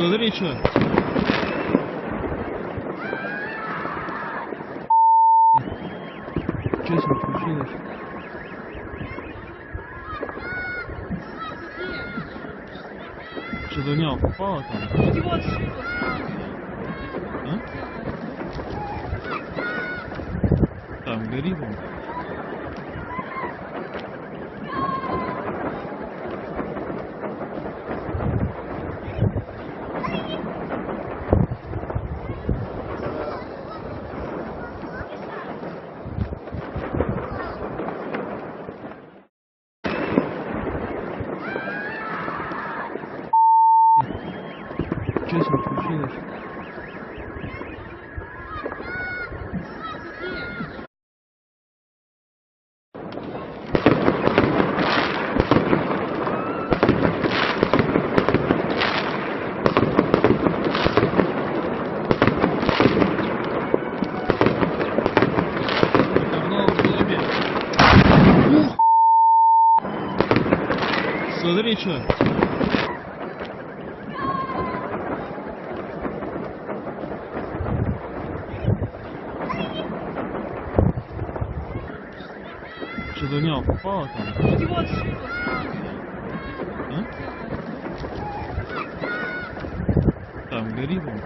Смотри, что. Что с ним случилось? Что-то в него попало там? Идиот, сука. А? Там горит он. Что с ним случилось? Говно в голове. Ух! Смотри, что. Что-то в него попало там? Идиот, сука. А? Там горит он.